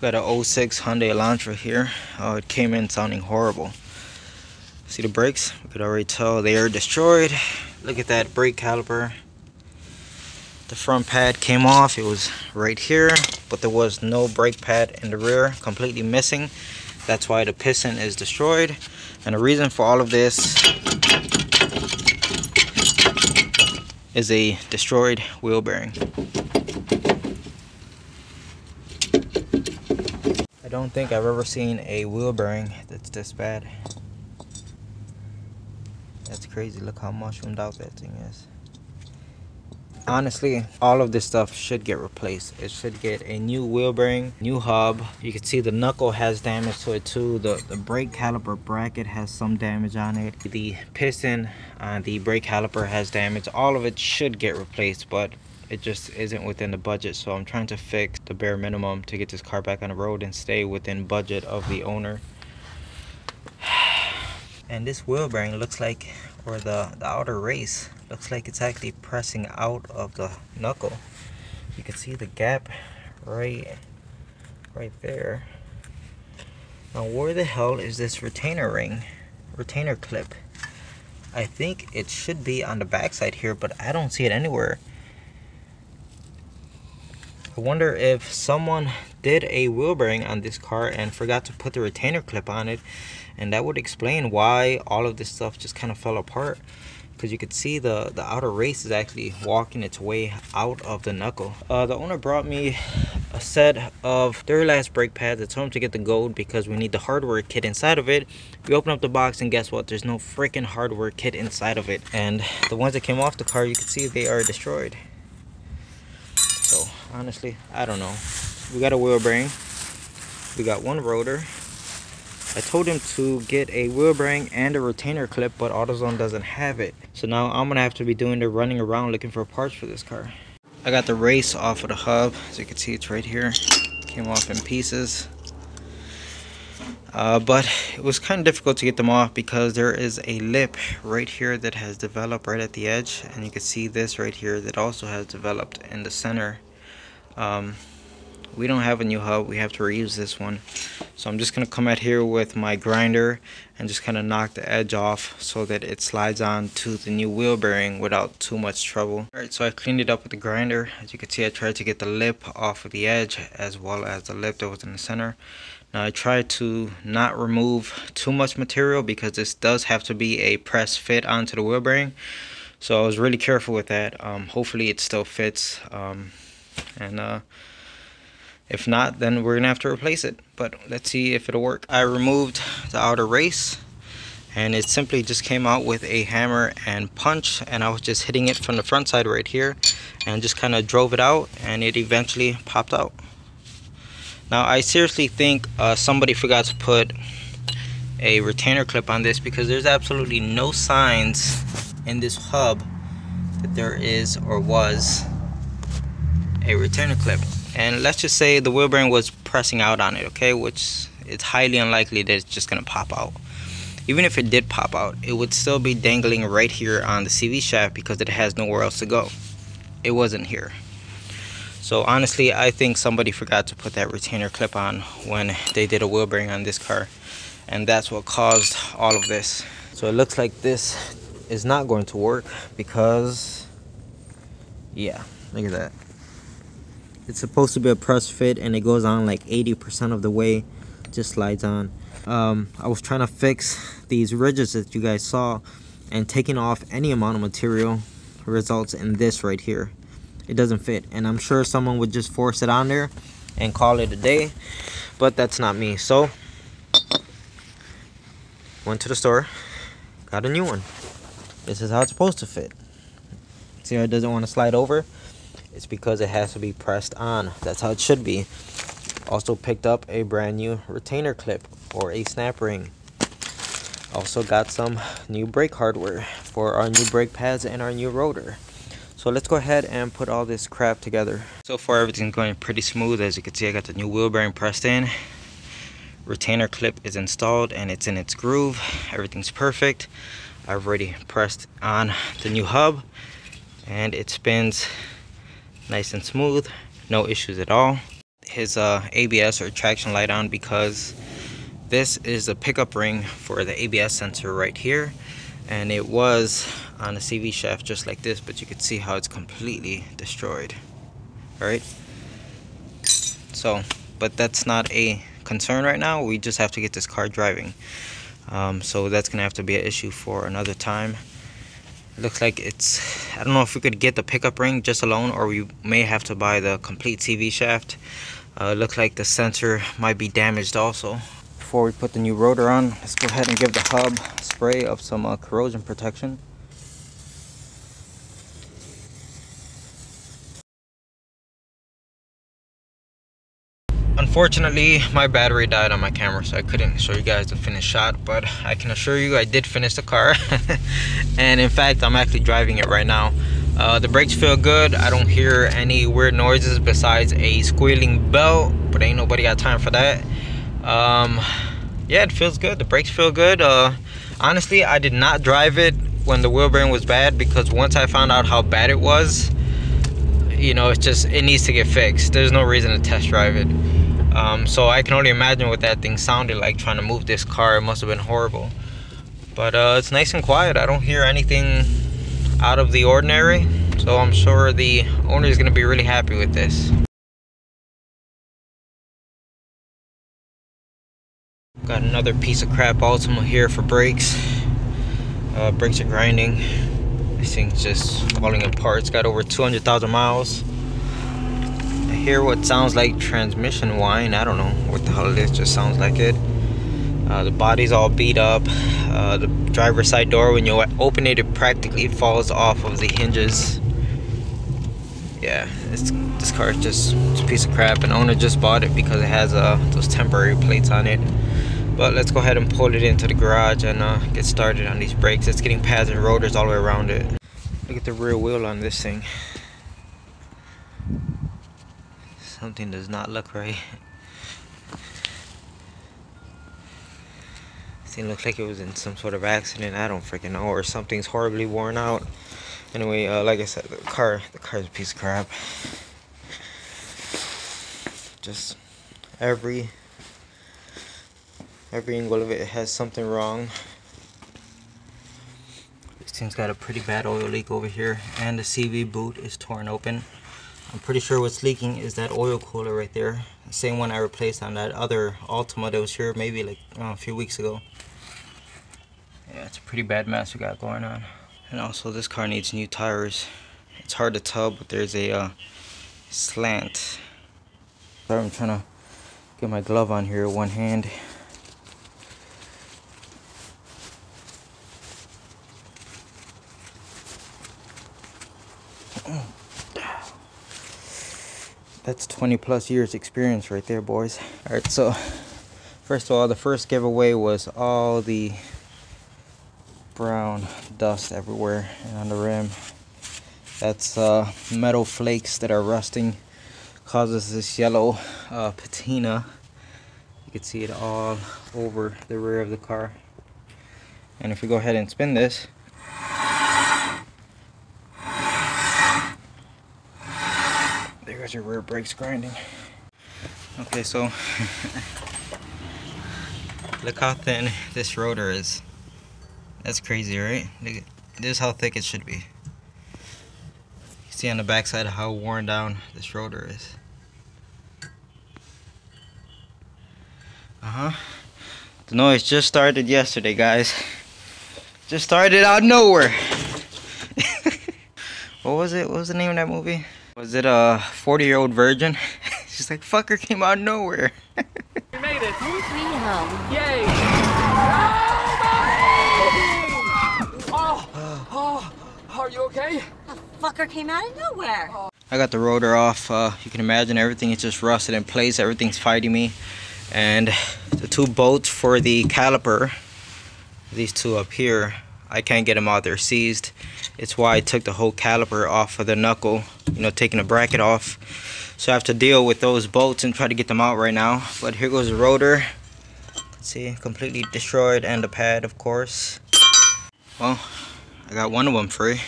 Got an '06 Hyundai Elantra here. It came in sounding horrible. See the brakes? We could already tell they are destroyed. Look at that brake caliper. The front pad came off. It was right here, but there was no brake pad in the rear, completely missing. That's why the piston is destroyed. And the reason for all of this is a destroyed wheel bearing. I don't think I've ever seen a wheel bearing that's this bad. That's crazy. Look how mushroomed out that thing is. Honestly, all of this stuff should get replaced. It should get a new wheel bearing, new hub. You can see the knuckle has damage to it too. The brake caliper bracket has some damage on it. The piston on the brake caliper has damage. All of it should get replaced, but it just isn't within the budget. So I'm trying to fix the bare minimum to get this car back on the road and stay within budget of the owner. And this wheel bearing looks like, or the outer race looks like it's actually pressing out of the knuckle. You can see the gap right there. Now where the hell is this retainer clip? I think it should be on the backside here, but I don't see it anywhere. I wonder if someone did a wheel bearing on this car and forgot to put the retainer clip on it, and that would explain why all of this stuff just kind of fell apart, because you could see the outer race is actually walking its way out of the knuckle. The owner brought me a set of Duralast brake pads. I told him to get the gold because we need the hardware kit inside of it. We open up the box and guess what? There's no freaking hardware kit inside of it, and the ones that came off the car, you can see they are destroyed. So honestly, I don't know. We got a wheel bearing, we got one rotor. I told him to get a wheel bearing and a retainer clip, but AutoZone doesn't have it. So now I'm gonna have to be doing the running around looking for parts for this car. I got the race off of the hub. As you can see, it's right here. Came off in pieces. But it was kind of difficult to get them off because there is a lip right here that has developed right at the edge, and you can see this right here that also has developed in the center. We don't have a new hub, we have to reuse this one. So I'm just gonna come out here with my grinder and just kind of knock the edge off so that it slides on to the new wheel bearing without too much trouble. Alright, so I cleaned it up with the grinder. As you can see, I tried to get the lip off of the edge as well as the lip that was in the center. Now I tried to not remove too much material because this does have to be a press fit onto the wheel bearing. So I was really careful with that. Hopefully it still fits. If not, then we're gonna have to replace it, but let's see if it'll work. I removed the outer race and it simply just came out with a hammer and punch, and I was just hitting it from the front side right here and just kind of drove it out, and it eventually popped out. Now I seriously think somebody forgot to put a retainer clip on this, because there's absolutely no signs in this hub that there is or was a retainer clip. And let's just say the wheel bearing was pressing out on it, okay, which it's highly unlikely that it's just gonna pop out. Even if it did pop out, it would still be dangling right here on the CV shaft because it has nowhere else to go. It wasn't here. So honestly, I think somebody forgot to put that retainer clip on when they did a wheel bearing on this car, and that's what caused all of this. So it looks like this is not going to work because, yeah, look at that. It's supposed to be a press fit and it goes on like 80% of the way, just slides on. I was trying to fix these ridges that you guys saw, and taking off any amount of material results in this right here. It doesn't fit, and I'm sure someone would just force it on there and call it a day, but that's not me. So went to the store, got a new one. This is how it's supposed to fit. See how it doesn't want to slide over? It's because it has to be pressed on. That's how it should be. Also picked up a brand new retainer clip or a snap ring. Also got some new brake hardware for our new brake pads and our new rotor. So let's go ahead and put all this crap together. So far everything's going pretty smooth. As you can see, I got the new wheel bearing pressed in. Retainer clip is installed and it's in its groove. Everything's perfect. I've already pressed on the new hub and it spins nice and smooth, no issues at all. The his ABS or traction light on, because this is a pickup ring for the ABS sensor right here, and it was on a CV shaft just like this, but you can see how it's completely destroyed. All right, so but that's not a concern right now. We just have to get this car driving, so that's gonna have to be an issue for another time. It looks like it's, I don't know if we could get the pickup ring just alone, or we may have to buy the complete CV shaft. It looks like the sensor might be damaged also. Before we put the new rotor on, let's go ahead and give the hub a spray of some corrosion protection. Unfortunately, my battery died on my camera, so I couldn't show you guys the finished shot, but I can assure you I did finish the car. And in fact, I'm actually driving it right now. The brakes feel good. I don't hear any weird noises besides a squealing belt, but ain't nobody got time for that. Yeah, it feels good. The brakes feel good. Honestly, I did not drive it when the wheel bearing was bad, because once I found out how bad it was, you know, it needs to get fixed. There's no reason to test drive it. So I can only imagine what that thing sounded like trying to move this car. It must have been horrible. But it's nice and quiet. I don't hear anything out of the ordinary, so I'm sure the owner is going to be really happy with this. Got another piece of crap Altima here for brakes. Brakes are grinding. This thing's just falling apart. It's got over 200,000 miles. I hear what sounds like transmission whine. I don't know what the hell it is, just sounds like it. The body's all beat up. The driver's side door, when you open it, it practically falls off of the hinges. Yeah, this car is just a piece of crap, and owner just bought it because it has those temporary plates on it. But let's go ahead and pull it into the garage and get started on these brakes. It's getting pads and rotors all the way around it. Look at the rear wheel on this thing. Something does not look right. This thing looks like it was in some sort of accident. I don't freaking know, or something's horribly worn out. Anyway, like I said, the car is a piece of crap. Just every angle of it has something wrong. This thing's got a pretty bad oil leak over here, and the CV boot is torn open. I'm pretty sure what's leaking is that oil cooler right there. The same one I replaced on that other Altima that was here maybe like a few weeks ago. Yeah, it's a pretty bad mess we got going on. And also, this car needs new tires. It's hard to tell, but there's a slant. Sorry, I'm trying to get my glove on here with one hand. That's 20 plus years experience right there, boys. Alright, so first of all, the first giveaway was all the brown dust everywhere and on the rim. That's metal flakes that are rusting, causes this yellow patina. You can see it all over the rear of the car. And if we go ahead and spin this, there goes your rear brakes grinding. Okay, so look how thin this rotor is. That's crazy, right? Look, this is how thick it should be. You see on the back side how worn down this rotor is. The noise just started yesterday, guys. Just started out of nowhere. What was it? What was the name of that movie? Was it a 40-year-old virgin? She's like, fucker came out of nowhere. We made it. Home sweet home. Yay. Oh, are you okay? The fucker came out of nowhere. I got the rotor off. You can imagine everything is just rusted in place. Everything's fighting me. And the two bolts for the caliper, these two up here, I can't get them out. They're seized. It's why I took the whole caliper off of the knuckle, you know, taking the bracket off. So I have to deal with those bolts and try to get them out right now. But here goes the rotor. See, completely destroyed, and the pad, of course. Well, I got one of them free.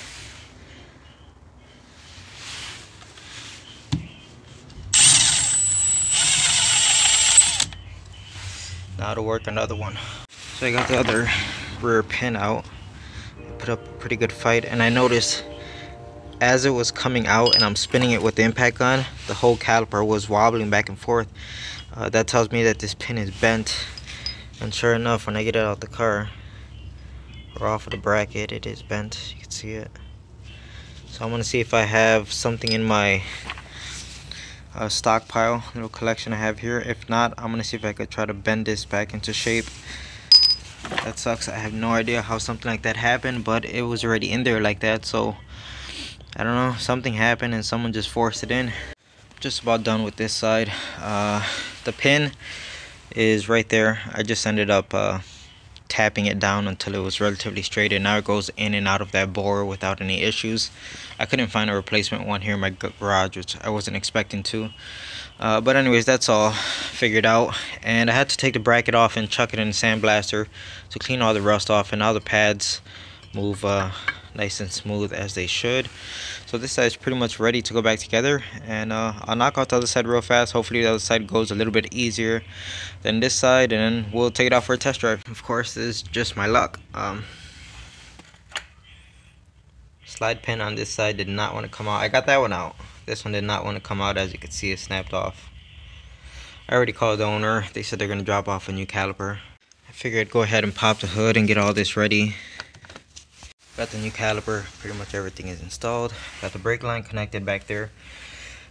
Now to work another one. So I got the other rear pin out. Put up a pretty good fight, and I noticed as it was coming out and I'm spinning it with the impact gun, the whole caliper was wobbling back and forth. That tells me that this pin is bent, and sure enough, when I get it out the car or off of the bracket, it is bent. You can see it. So I'm gonna see if I have something in my stockpile, little collection I have here. If not, I'm gonna see if I could try to bend this back into shape. That sucks. I have no idea how something like that happened, but it was already in there like that, so I don't know, something happened and someone just forced it in. Just about done with this side. The pin is right there. I just ended up tapping it down until it was relatively straight, and now it goes in and out of that bore without any issues. I couldn't find a replacement one here in my garage, which I wasn't expecting to. But anyways, that's all figured out, and I had to take the bracket off and chuck it in the sandblaster to clean all the rust off, and now the pads move nice and smooth as they should. So this side is pretty much ready to go back together, and I'll knock out the other side real fast. Hopefully the other side goes a little bit easier than this side, and then we'll take it out for a test drive. Of course, this is just my luck. Slide pin on this side did not want to come out. I got that one out. This one did not want to come out. As you can see, it snapped off. I already called the owner. They said they're going to drop off a new caliper. I figured I'd go ahead and pop the hood and get all this ready. Got the new caliper, pretty much everything is installed. Got the brake line connected back there.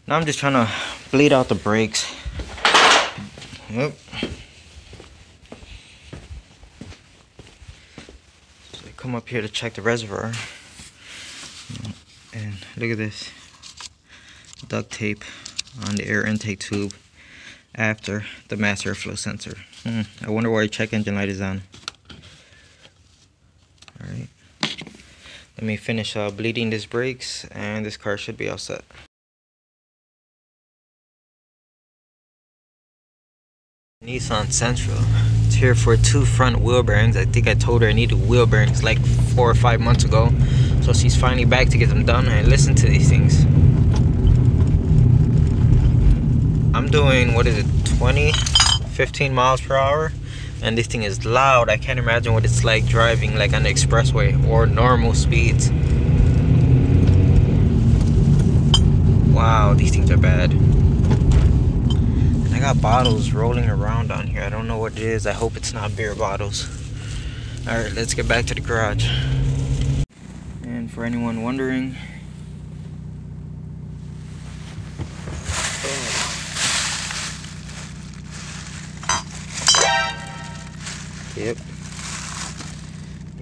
Now I'm just trying to bleed out the brakes. Yep. So I come up here to check the reservoir. And look at this. Duct tape on the air intake tube after the mass airflow sensor. I wonder why check engine light is on. Alright. Let me finish bleeding these brakes, and this car should be all set. Nissan Sentra. It's here for 2 front wheel bearings. I think I told her I needed wheel bearings like 4 or 5 months ago. So she's finally back to get them done, and listen to these things. I'm doing, what is it, 15 miles per hour? And this thing is loud. I can't imagine what it's like driving like on the expressway or normal speeds. Wow, these things are bad. And I got bottles rolling around on here. I don't know what it is. I hope it's not beer bottles. Alright, let's get back to the garage. And for anyone wondering, yep.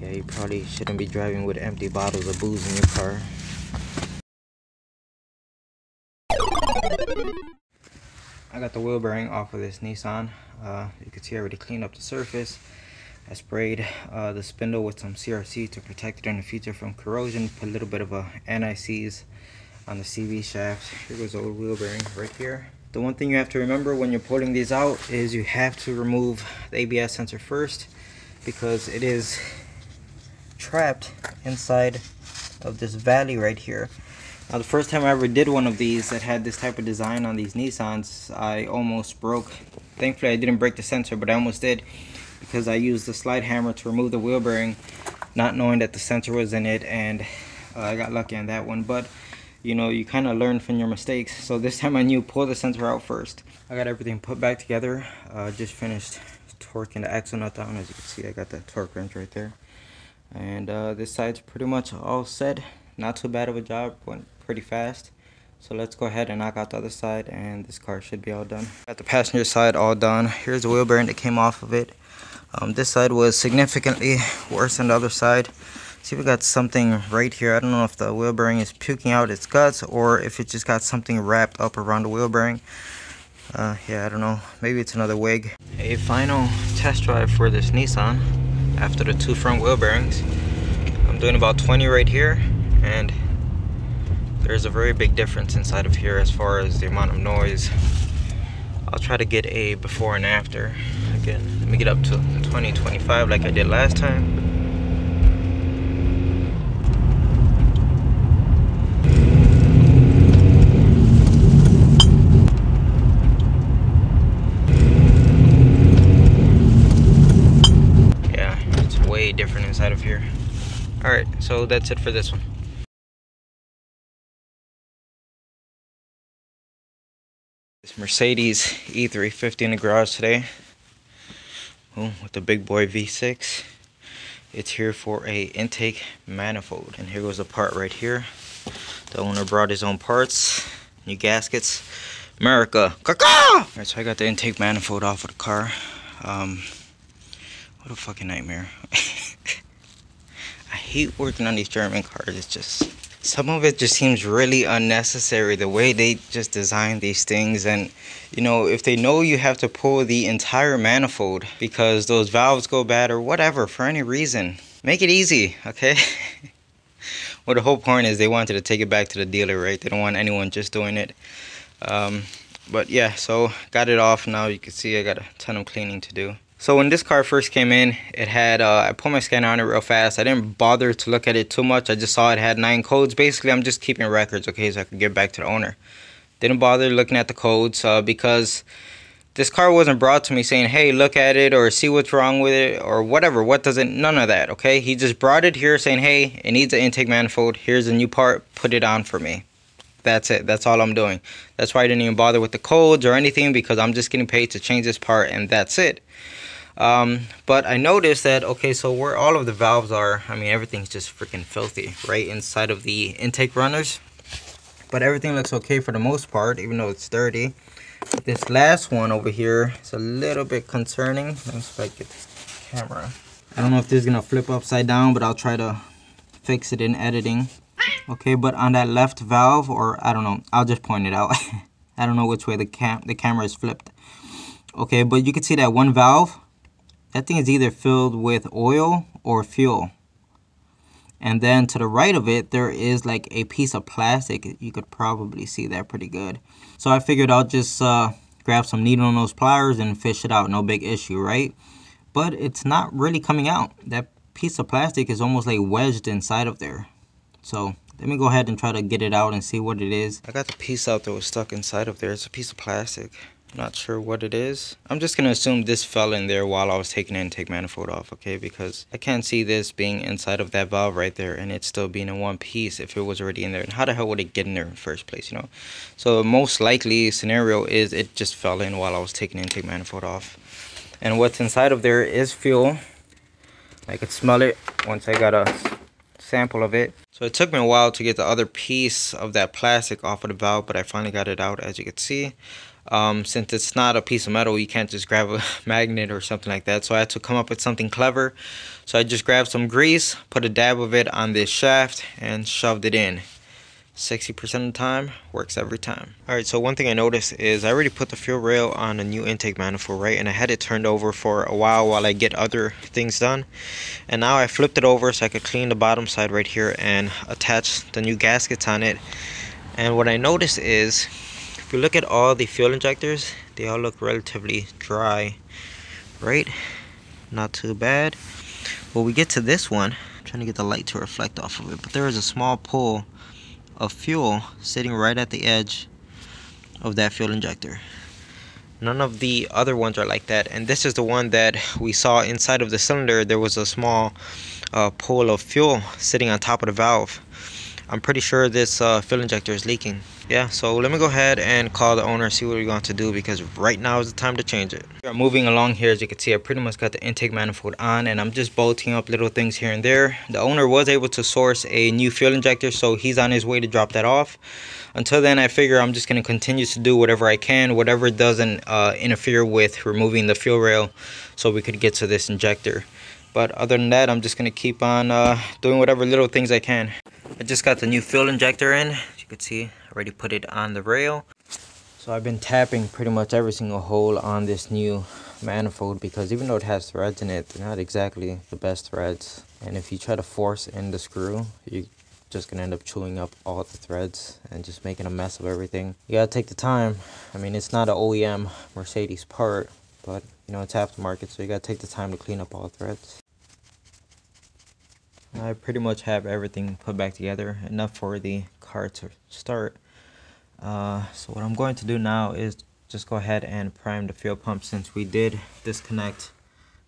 Yeah, you probably shouldn't be driving with empty bottles of booze in your car. I got the wheel bearing off of this Nissan. You can see I already cleaned up the surface. I sprayed the spindle with some CRC to protect it in the future from corrosion. Put a little bit of a anti-seize on the CV shaft. Here goes the old wheel bearing right here. The one thing you have to remember when you're pulling these out is you have to remove the ABS sensor first, because it is trapped inside of this valley right here. Now the first time I ever did one of these that had this type of design on these Nissans, I almost broke. Thankfully I didn't break the sensor, but I almost did, because I used the slide hammer to remove the wheel bearing, not knowing that the sensor was in it, and I got lucky on that one. But you know, you kind of learn from your mistakes. So this time I knew, pull the sensor out first. I got everything put back together. Just finished torquing the axle nut down. As you can see, I got the torque wrench right there. And this side's pretty much all set. Not too bad of a job, went pretty fast. So let's go ahead and knock out the other side, and this car should be all done. Got the passenger side all done. Here's the wheel bearing that came off of it. This side was significantly worse than the other side. See, we got something right here. I don't know if the wheel bearing is puking out its guts or if it just got something wrapped up around the wheel bearing. Yeah, I don't know. Maybe it's another wig. A final test drive for this Nissan after the 2 front wheel bearings. I'm doing about 20 right here, and there's a very big difference inside of here as far as the amount of noise. I'll try to get a before and after. Again, let me get up to 20, 25 like I did last time. Alright, so that's it for this one. This Mercedes E350 in the garage today. Oh, with the big boy V6. It's here for a intake manifold. And here goes the part right here. The owner brought his own parts. New gaskets. America. Caw-caw! Alright, so I got the intake manifold off of the car. What a fucking nightmare. I hate working on these German cars. It's just, some of it just seems really unnecessary, the way they just design these things. And you know, if they know you have to pull the entire manifold because those valves go bad or whatever for any reason, make it easy, okay? Well, the whole point is they wanted to take it back to the dealer, right? They don't want anyone just doing it. But yeah, so got it off. Now you can see I got a ton of cleaning to do. So when this car first came in, it had, I put my scanner on it real fast. I didn't bother to look at it too much. I just saw it had 9 codes. Basically, I'm just keeping records, okay, so I could get back to the owner. Didn't bother looking at the codes because this car wasn't brought to me saying, hey, look at it or see what's wrong with it or whatever. What doesn't, none of that, okay? He just brought it here saying, hey, it needs an intake manifold. Here's a new part. Put it on for me. That's it. That's all I'm doing. That's why I didn't even bother with the codes or anything, because I'm just getting paid to change this part and that's it. But I noticed that, okay, so where all of the valves are, I mean, everything's just freaking filthy right inside of the intake runners. But everything looks okay for the most part, even though it's dirty. This last one over here is a little bit concerning. Let me see if I get this camera. I don't know if this is going to flip upside down, but I'll try to fix it in editing. Okay, but on that left valve, or I don't know, I'll just point it out. I don't know which way the camera is flipped. Okay, but you can see that one valve. That thing is either filled with oil or fuel. And then to the right of it, there is like a piece of plastic. You could probably see that pretty good. So I figured I'll just grab some needle nose pliers and fish it out. No big issue, right? But it's not really coming out. That piece of plastic is almost like wedged inside of there. So let me go ahead and try to get it out and see what it is. I got the piece out that was stuck inside of there. It's a piece of plastic. Not sure what it is. I'm just gonna assume this fell in there while I was taking the intake manifold off, okay? Because I can't see this being inside of that valve right there and it still being in one piece if it was already in there. And how the hell would it get in there in the first place, you know? So most likely scenario is it just fell in while I was taking the intake manifold off. And what's inside of there is fuel. I could smell it once I got a sample of it. So it took me a while to get the other piece of that plastic off of the valve, but I finally got it out, as you can see. Since it's not a piece of metal, you can't just grab a magnet or something like that, so I had to come up with something clever. So I just grabbed some grease, put a dab of it on this shaft and shoved it in. 60% of the time, works every time. Alright, so one thing I noticed is I already put the fuel rail on a new intake manifold, right? And I had it turned over for a while I get other things done. And now I flipped it over so I could clean the bottom side right here and attach the new gaskets on it. And what I noticed is, if you look at all the fuel injectors, they all look relatively dry, right? Not too bad. Well, we get to this one, I'm trying to get the light to reflect off of it, but there is a small pool of fuel sitting right at the edge of that fuel injector. None of the other ones are like that, and this is the one that we saw inside of the cylinder. There was a small pool of fuel sitting on top of the valve. I'm pretty sure this fuel injector is leaking. Yeah, so let me go ahead and call the owner, see what we're going to do, because right now is the time to change it. We are moving along here. As you can see, I pretty much got the intake manifold on, and I'm just bolting up little things here and there. The owner was able to source a new fuel injector, so he's on his way to drop that off. Until then, I figure I'm just going to continue to do whatever I can, whatever doesn't interfere with removing the fuel rail, so we could get to this injector. But other than that, I'm just going to keep on doing whatever little things I can. I just got the new fuel injector in. As you can see, I already put it on the rail. So I've been tapping pretty much every single hole on this new manifold, because even though it has threads in it, they're not exactly the best threads. And if you try to force in the screw, you're just gonna end up chewing up all the threads and just making a mess of everything. You gotta take the time. I mean, it's not an OEM Mercedes part, but you know, it's aftermarket, so you gotta take the time to clean up all the threads. I pretty much have everything put back together, enough for the car to start. So what I'm going to do now is just go ahead and prime the fuel pump, since we did disconnect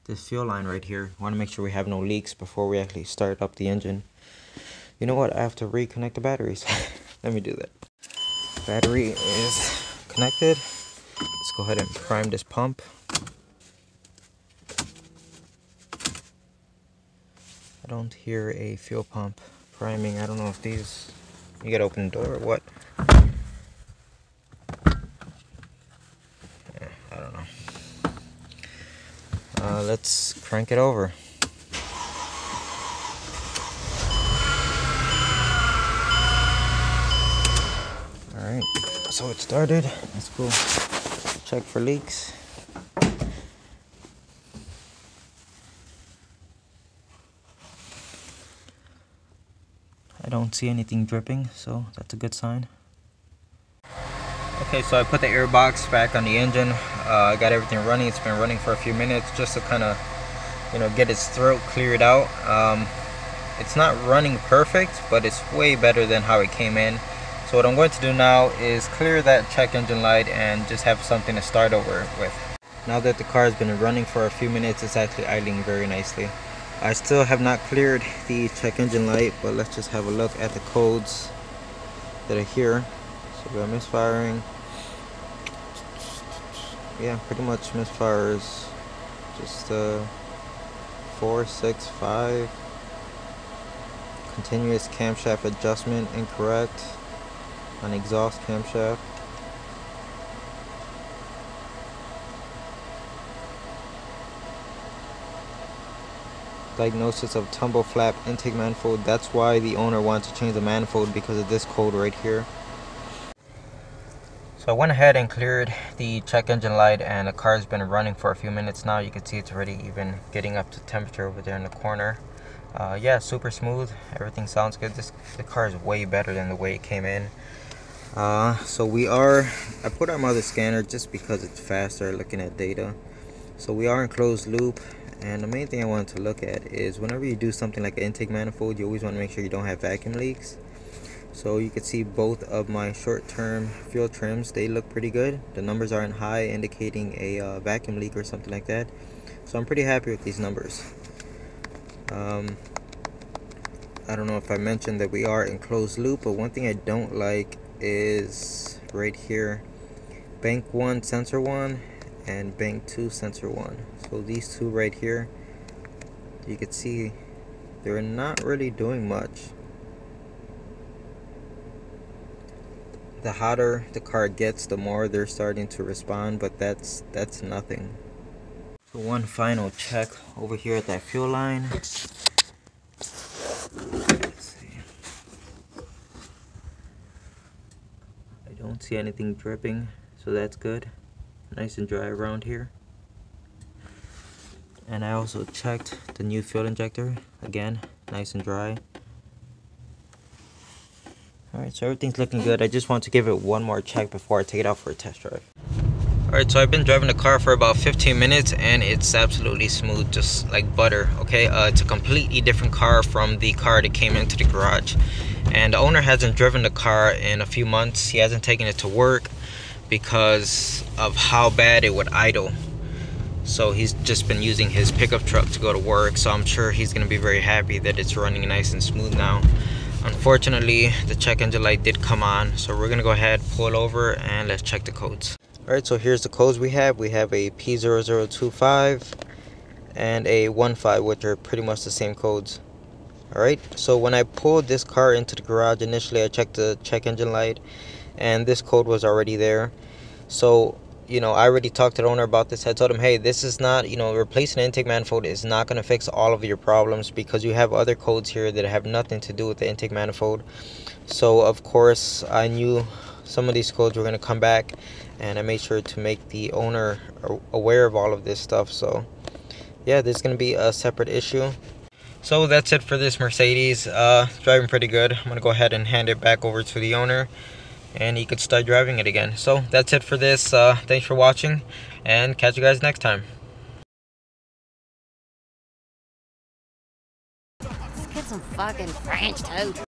this fuel line right here. Want to make sure we have no leaks before we actually start up the engine. You know what? I have to reconnect the batteries. Let me do that. Battery is connected. Let's go ahead and prime this pump. I don't hear a fuel pump priming. I don't know if these... You gotta open the door or what? Yeah, I don't know. Let's crank it over. Alright, so it started. Let's go check for leaks. I don't see anything dripping, so that's a good sign. Okay, so I put the air box back on the engine. I got everything running. It's been running for a few minutes just to kind of, get its throat cleared out. It's not running perfect, but it's way better than how it came in. So what I'm going to do now is clear that check engine light and just have something to start over with. Now that the car has been running for a few minutes, it's actually idling very nicely. I still have not cleared the check engine light, but let's just have a look at the codes that are here. So we got misfiring. Yeah, pretty much misfires. Just 4, 6, 5. Continuous camshaft adjustment incorrect on exhaust camshaft. Diagnosis of tumble flap intake manifold. That's why the owner wants to change the manifold, because of this code right here. So I went ahead and cleared the check engine light, and the car's been running for a few minutes now. You can see it's already even getting up to temperature over there in the corner. Yeah, super smooth. Everything sounds good. The car is way better than the way it came in. So I put our mother scanner just because it's faster looking at data. So we are in closed loop. And the main thing I wanted to look at is whenever you do something like an intake manifold, you always want to make sure you don't have vacuum leaks. So you can see both of my short-term fuel trims, they look pretty good. The numbers aren't high, indicating a vacuum leak or something like that. So I'm pretty happy with these numbers. I don't know if I mentioned that we are in closed loop, but one thing I don't like is right here, bank 1 sensor 1 and bank 2 sensor 1. So these two right here, you can see they're not really doing much. The hotter the car gets, the more they're starting to respond, but that's nothing. So one final check over here at that fuel line. Let's see. I don't see anything dripping, so that's good. Nice and dry around here. And I also checked the new fuel injector, again, nice and dry. Alright, so everything's looking good. I just want to give it one more check before I take it out for a test drive. Alright, so I've been driving the car for about 15 minutes and it's absolutely smooth, just like butter, okay? It's a completely different car from the car that came into the garage. And the owner hasn't driven the car in a few months. He hasn't taken it to work because of how bad it would idle. So he's just been using his pickup truck to go to work. So I'm sure he's going to be very happy that it's running nice and smooth now. Unfortunately, the check engine light did come on. So we're going to go ahead, pull over, and let's check the codes. Alright, so here's the codes we have. We have a P0025 and a 15, which are pretty much the same codes. Alright, so when I pulled this car into the garage, initially I checked the check engine light and this code was already there. So, I already talked to the owner about this. I told him, hey, this is not, replacing an intake manifold is not going to fix all of your problems because you have other codes here that have nothing to do with the intake manifold. So, of course, I knew some of these codes were going to come back, and I made sure to make the owner aware of all of this stuff. So, yeah, this is going to be a separate issue. So that's it for this Mercedes. Driving pretty good. I'm going to go ahead and hand it back over to the owner, and he could start driving it again. So that's it for this. Thanks for watching, and catch you guys next time. Let's get some fucking French toast.